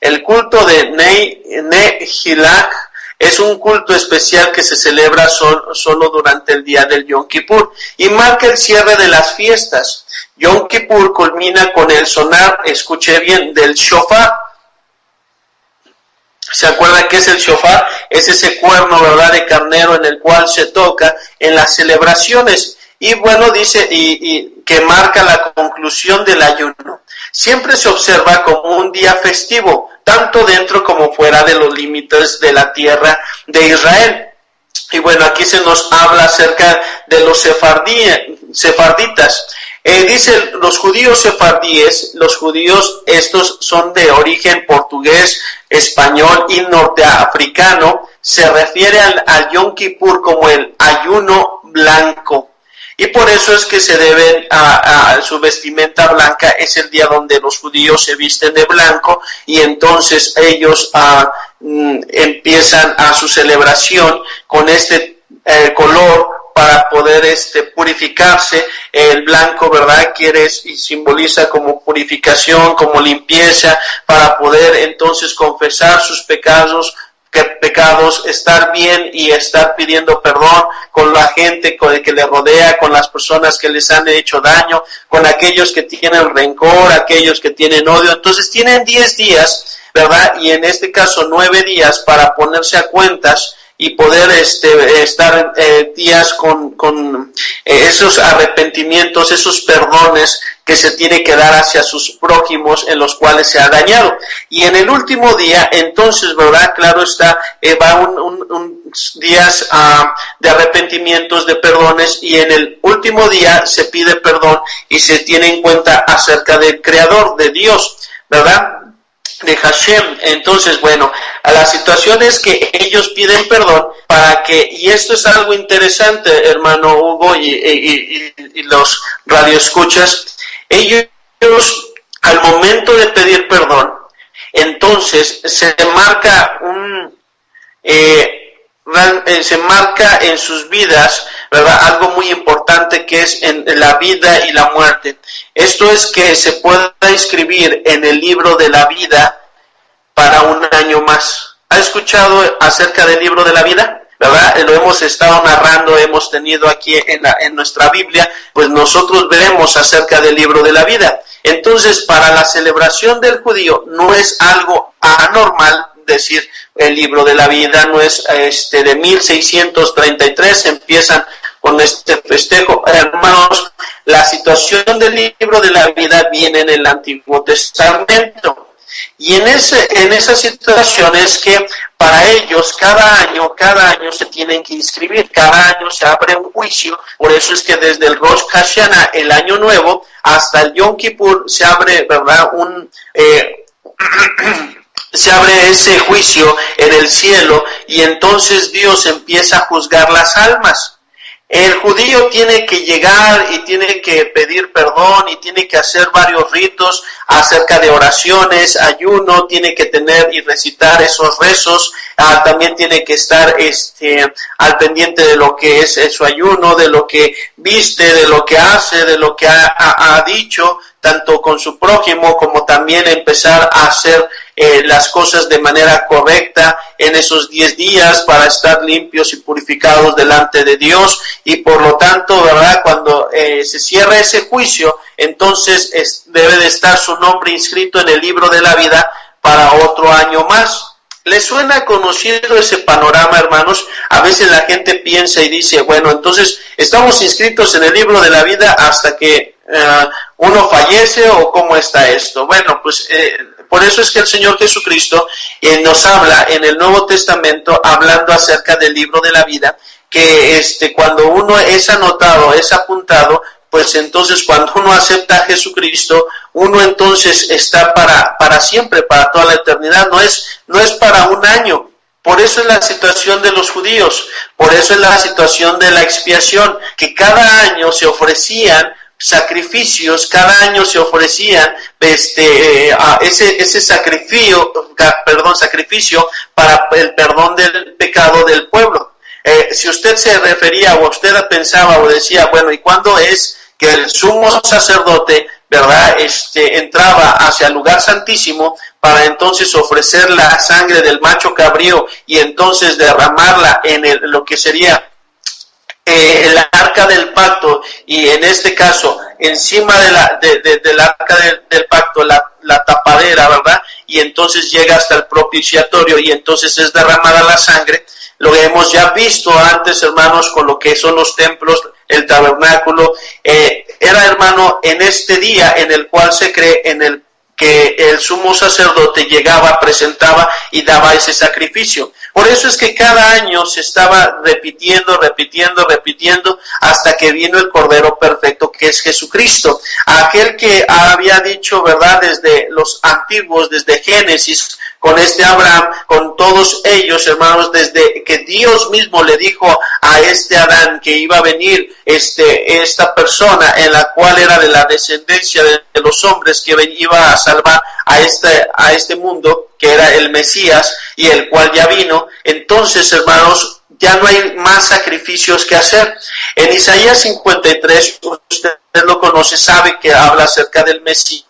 El culto de Nehilach es un culto especial que se celebra solo durante el día del Yom Kippur y marca el cierre de las fiestas. Yom Kippur culmina con el sonar, escuche bien, del shofar. ¿Se acuerda qué es el shofar? Es ese cuerno, ¿verdad?, de carnero en el cual se toca en las celebraciones. Y bueno, dice y que marca la conclusión del ayuno. Siempre se observa como un día festivo, tanto dentro como fuera de los límites de la tierra de Israel. Y bueno, aquí se nos habla acerca de los sefarditas. Dice los judíos sefardíes, los judíos estos son de origen portugués, español y norteafricano. Se refiere al Yom Kippur como el ayuno blanco. Y por eso es que se deben a su vestimenta blanca, es el día donde los judíos se visten de blanco y entonces ellos empiezan a su celebración con este color para poder purificarse. El blanco, ¿verdad?, quiere y simboliza como purificación, como limpieza, para poder entonces confesar sus pecados, estar bien y estar pidiendo perdón con la gente que le rodea, con las personas que les han hecho daño, con aquellos que tienen rencor, aquellos que tienen odio. Entonces tienen 10 días, ¿verdad? Y en este caso 9 días para ponerse a cuentas y poder estar días con esos arrepentimientos, esos perdones que se tiene que dar hacia sus prójimos en los cuales se ha dañado. Y en el último día, entonces, ¿verdad?, claro está, va días de arrepentimientos, de perdones, y en el último día se pide perdón y se tiene en cuenta acerca del Creador, de Dios, ¿verdad?, de Hashem. Entonces, bueno, a la situación es que ellos piden perdón para que, y esto es algo interesante, hermano Hugo y los radioescuchas, ellos al momento de pedir perdón, entonces se marca se marca en sus vidas, ¿verdad?, algo muy importante que es en la vida y la muerte. Esto es que se pueda inscribir en el libro de la vida para un año más. ¿Ha escuchado acerca del libro de la vida? ¿Verdad? Lo hemos estado narrando, hemos tenido aquí en nuestra Biblia, pues nosotros veremos acerca del libro de la vida. Entonces, para la celebración del judío no es algo anormal decir el libro de la vida, no es de 1633 empiezan con este festejo. Hermanos, la situación del libro de la vida viene en el Antiguo Testamento. Y en esa situación es que para ellos cada año se tienen que inscribir, cada año se abre un juicio. Por eso es que desde el Rosh Hashanah, el año nuevo, hasta el Yom Kippur se abre, ¿verdad?, se abre ese juicio en el cielo, y entonces Dios empieza a juzgar las almas. El judío tiene que llegar y tiene que pedir perdón y tiene que hacer varios ritos acerca de oraciones, ayuno, tiene que tener y recitar esos rezos, también tiene que estar al pendiente de lo que es su ayuno, de lo que viste, de lo que hace, de lo que ha dicho, tanto con su prójimo como también empezar a hacer las cosas de manera correcta en esos 10 días para estar limpios y purificados delante de Dios. Y por lo tanto, ¿verdad?, cuando se cierra ese juicio, entonces debe de estar su nombre inscrito en el libro de la vida para otro año más. ¿Les suena conocido ese panorama, hermanos? A veces la gente piensa y dice, bueno, entonces estamos inscritos en el libro de la vida hasta que uno fallece, ¿o cómo está esto? Bueno, pues por eso es que el Señor Jesucristo nos habla en el Nuevo Testamento, hablando acerca del libro de la vida, que cuando uno es anotado, es apuntado, pues entonces cuando uno acepta a Jesucristo, uno entonces está para siempre, para toda la eternidad, no es para un año. Por eso es la situación de los judíos, por eso es la situación de la expiación, que cada año se ofrecían sacrificios, cada año se ofrecían ese sacrificio para el perdón del pecado del pueblo. Si usted se refería o usted pensaba o decía, bueno, ¿y cuándo es que el sumo sacerdote ¿verdad? Entraba hacia el lugar santísimo para entonces ofrecer la sangre del macho cabrío y entonces derramarla en lo que sería el arca del pacto, y en este caso encima del arca del pacto la tapadera, ¿verdad? Y entonces llega hasta el propiciatorio y entonces es derramada la sangre. Lo hemos ya visto antes, hermanos, con lo que son los templos, el tabernáculo. Era, hermano, en este día en el cual se cree en el que el sumo sacerdote llegaba, presentaba y daba ese sacrificio. Por eso es que cada año se estaba repitiendo hasta que vino el Cordero Perfecto, que es Jesucristo. Aquel que había dicho, ¿verdad?, desde los antiguos, desde Génesis, con Abraham, con todos ellos, hermanos, desde que Dios mismo le dijo a Adán que iba a venir esta persona en la cual era de la descendencia de los hombres, que iba a salvar a este mundo, que era el Mesías, y el cual ya vino. Entonces, hermanos, ya no hay más sacrificios que hacer. En Isaías 53, usted lo conoce, sabe que habla acerca del Mesías,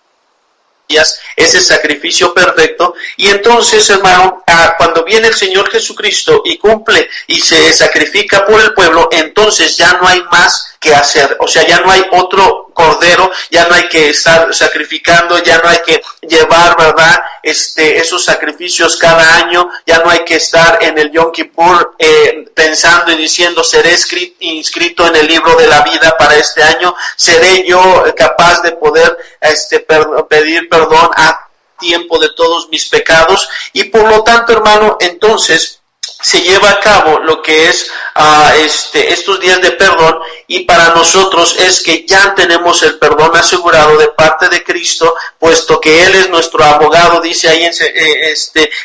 ese sacrificio perfecto. Y entonces, hermano, cuando viene el Señor Jesucristo y cumple y se sacrifica por el pueblo, entonces ya no hay más que hacer. O sea, ya no hay otro cordero, ya no hay que estar sacrificando, ya no hay que llevar, ¿verdad?, esos sacrificios cada año, ya no hay que estar en el Yom Kippur pensando y diciendo, seré inscrito en el libro de la vida para este año, seré yo capaz de poder pedir perdón a tiempo de todos mis pecados. Y por lo tanto, hermano, entonces se lleva a cabo lo que es estos días de perdón, y para nosotros es que ya tenemos el perdón asegurado de parte de Cristo, puesto que Él es nuestro abogado. Dice ahí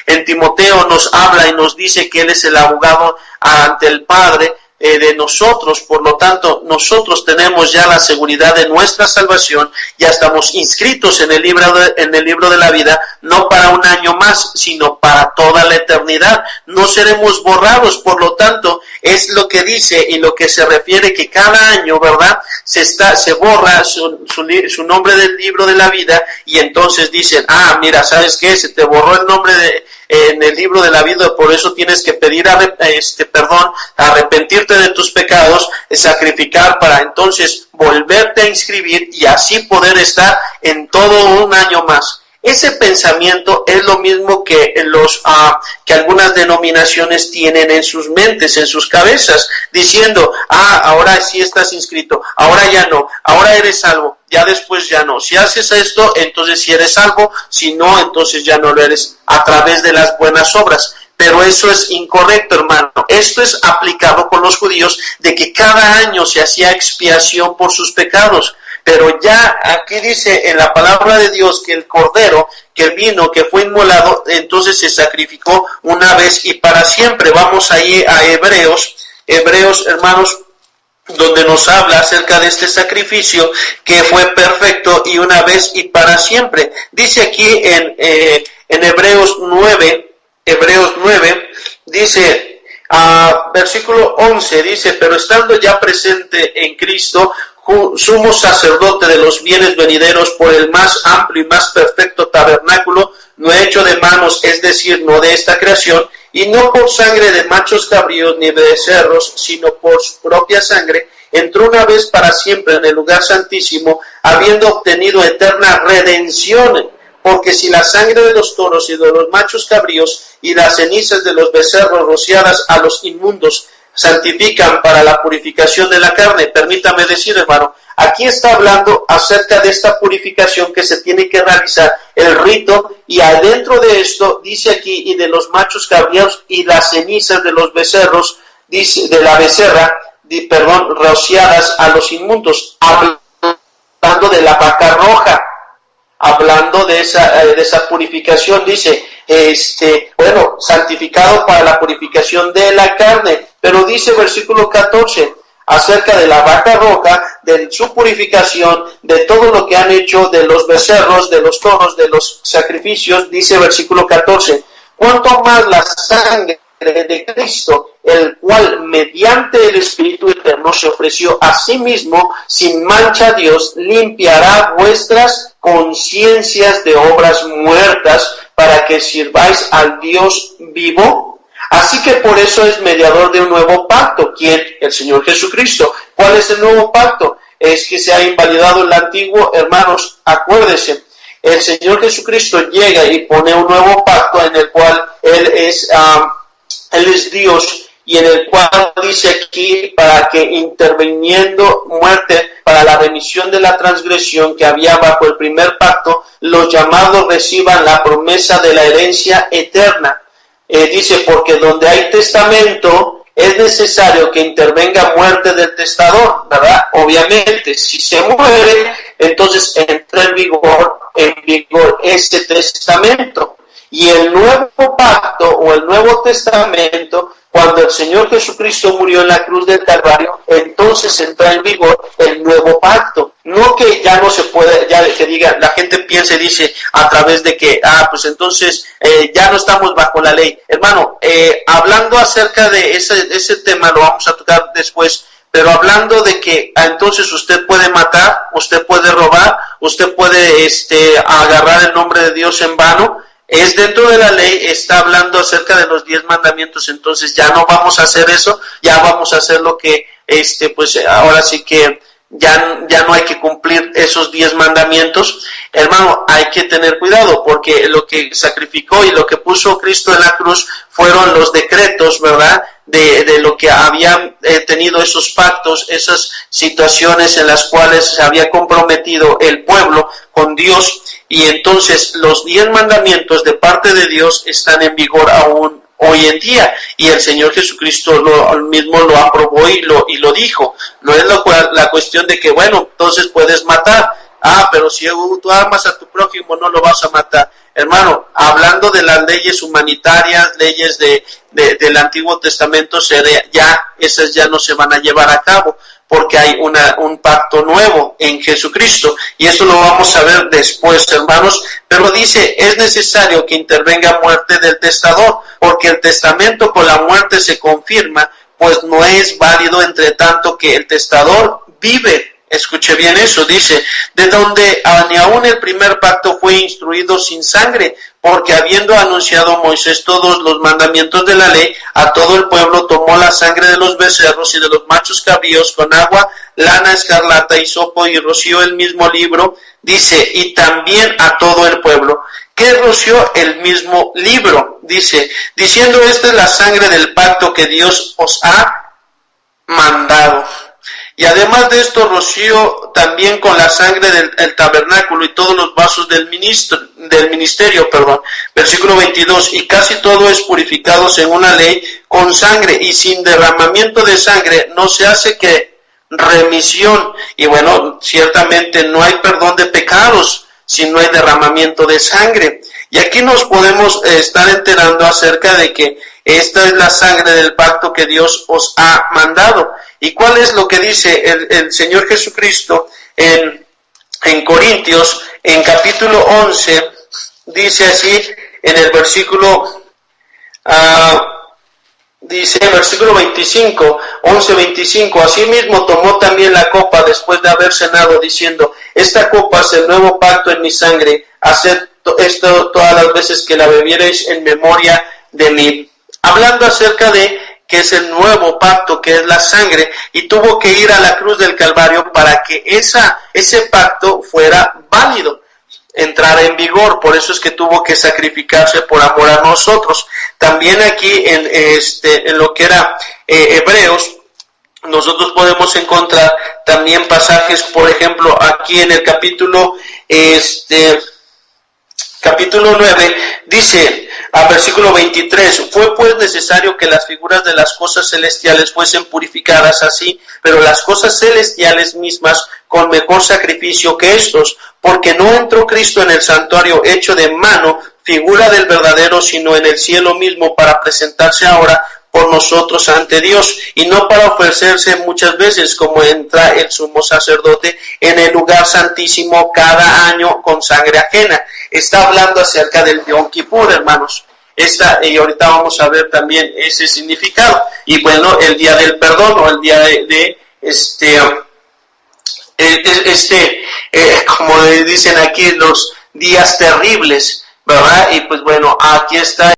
en Timoteo, nos habla y nos dice que Él es el abogado ante el Padre de nosotros. Por lo tanto, nosotros tenemos ya la seguridad de nuestra salvación, ya estamos inscritos en el libro de la vida, no para un año más, sino para toda la eternidad. No seremos borrados. Por lo tanto, es lo que dice y lo que se refiere, que cada año, ¿verdad?, se borra su nombre del libro de la vida, y entonces dicen, mira, ¿sabes qué? Se te borró el nombre en el libro de la vida, por eso tienes que pedir perdón, arrepentirte de tus pecados, sacrificar para entonces volverte a inscribir y así poder estar en todo un año más. Ese pensamiento es lo mismo que que algunas denominaciones tienen en sus mentes, en sus cabezas, diciendo, ahora sí estás inscrito, ahora ya no, ahora eres salvo, ya después ya no. Si haces esto, entonces sí eres salvo, si no, entonces ya no lo eres, a través de las buenas obras. Pero eso es incorrecto, hermano. Esto es aplicado con los judíos, de que cada año se hacía expiación por sus pecados. Pero ya aquí dice en la palabra de Dios que el cordero que vino, que fue inmolado, entonces se sacrificó una vez y para siempre. Vamos ahí a Hebreos, hermanos, donde nos habla acerca de este sacrificio que fue perfecto y una vez y para siempre. Dice aquí en Hebreos 9, dice, versículo 11, dice, pero estando ya presente en Cristo, sumo sacerdote de los bienes venideros, por el más amplio y más perfecto tabernáculo, no hecho de manos, es decir, no de esta creación, y no por sangre de machos cabríos ni de becerros, sino por su propia sangre, entró una vez para siempre en el lugar santísimo, habiendo obtenido eterna redención. Porque si la sangre de los toros y de los machos cabríos y las cenizas de los becerros rociadas a los inmundos santifican para la purificación de la carne, permítame decir, hermano, aquí está hablando acerca de esta purificación que se tiene que realizar, el rito, y adentro de esto dice aquí, y de los machos cabríos y las cenizas de los becerros, dice, de la becerra, rociadas a los inmundos, hablando de la vaca roja. Hablando de esa purificación, dice, santificado para la purificación de la carne. Pero dice versículo 14, acerca de la vaca roja, de su purificación, de todo lo que han hecho, de los becerros, de los toros, de los sacrificios, dice versículo 14, cuanto más la sangre de Cristo, el cual mediante el Espíritu Eterno se ofreció a sí mismo sin mancha a Dios, limpiará vuestras conciencias de obras muertas para que sirváis al Dios vivo. Así que por eso es mediador de un nuevo pacto. ¿Quién? El Señor Jesucristo. ¿Cuál es el nuevo pacto? Es que se ha invalidado el antiguo. Hermanos, acuérdense, el Señor Jesucristo llega y pone un nuevo pacto en el cual Él es Dios, y en el cual dice aquí, para que interviniendo muerte para la remisión de la transgresión que había bajo el primer pacto, los llamados reciban la promesa de la herencia eterna. Dice, porque donde hay testamento es necesario que intervenga muerte del testador, ¿verdad? Obviamente, si se muere, entonces entra en vigor ese testamento. Y el nuevo pacto o el nuevo testamento, cuando el Señor Jesucristo murió en la cruz del Calvario, entonces entra en vigor el nuevo pacto. No que ya no se puede, ya que diga, la gente piensa y dice a través de que, pues entonces ya no estamos bajo la ley. Hermano, hablando acerca de ese tema, lo vamos a tocar después, pero hablando de que entonces usted puede matar, usted puede robar, usted puede agarrar el nombre de Dios en vano, es dentro de la ley, está hablando acerca de los 10 mandamientos, entonces ya no vamos a hacer eso, ya vamos a hacer lo que, pues ahora sí que ya no hay que cumplir esos 10 mandamientos. Hermano, hay que tener cuidado, porque lo que sacrificó y lo que puso Cristo en la cruz fueron los decretos, ¿verdad?, de lo que habían tenido esos pactos, esas situaciones en las cuales se había comprometido el pueblo con Dios. Y entonces los 10 mandamientos de parte de Dios están en vigor aún hoy en día, y el Señor Jesucristo mismo lo aprobó y lo dijo. No es la cuestión de que, bueno, entonces puedes matar, pero si tú amas a tu prójimo no lo vas a matar. Hermano, hablando de las leyes humanitarias, leyes del Antiguo Testamento, esas ya no se van a llevar a cabo, porque hay un pacto nuevo en Jesucristo, y eso lo vamos a ver después, hermanos. Pero dice, es necesario que intervenga muerte del testador, porque el testamento con la muerte se confirma, pues no es válido entre tanto que el testador vive. Escuche bien eso, dice, de donde ni aun el primer pacto fue instruido sin sangre, porque habiendo anunciado Moisés todos los mandamientos de la ley, a todo el pueblo tomó la sangre de los becerros y de los machos cabríos con agua, lana escarlata, hisopo y roció el mismo libro, dice, y también a todo el pueblo. ¿Qué roció el mismo libro? Dice, diciendo, esta es la sangre del pacto que Dios os ha mandado. Y además de esto roció también con la sangre del tabernáculo y todos los vasos del ministerio. Versículo 22, y casi todo es purificado según la ley con sangre, y sin derramamiento de sangre no se hace que remisión. Y bueno, ciertamente no hay perdón de pecados si no hay derramamiento de sangre. Y aquí nos podemos estar enterando acerca de que esta es la sangre del pacto que Dios os ha mandado. ¿Y cuál es lo que dice el Señor Jesucristo en Corintios, en capítulo 11? Dice así, en el versículo, dice en versículo 25, 11:25, asimismo tomó también la copa después de haber cenado, diciendo, esta copa es el nuevo pacto en mi sangre, haced esto todas las veces que la bebiereis en memoria de mí. Hablando acerca de que es el nuevo pacto, que es la sangre, y tuvo que ir a la cruz del Calvario para que ese pacto fuera válido, entrara en vigor. Por eso es que tuvo que sacrificarse por amor a nosotros. También aquí en lo que era Hebreos, nosotros podemos encontrar también pasajes, por ejemplo, aquí en el capítulo 9, dice, a versículo 23, fue pues necesario que las figuras de las cosas celestiales fuesen purificadas así, pero las cosas celestiales mismas con mejor sacrificio que estos, porque no entró Cristo en el santuario hecho de mano, figura del verdadero, sino en el cielo mismo, para presentarse ahora por nosotros ante Dios, y no para ofrecerse muchas veces como entra el sumo sacerdote en el lugar santísimo cada año con sangre ajena. Está hablando acerca del Yom Kippur, hermanos. y ahorita vamos a ver también ese significado. Y bueno, el día del perdón, o el día como dicen aquí, los días terribles, ¿verdad? Y pues bueno, aquí está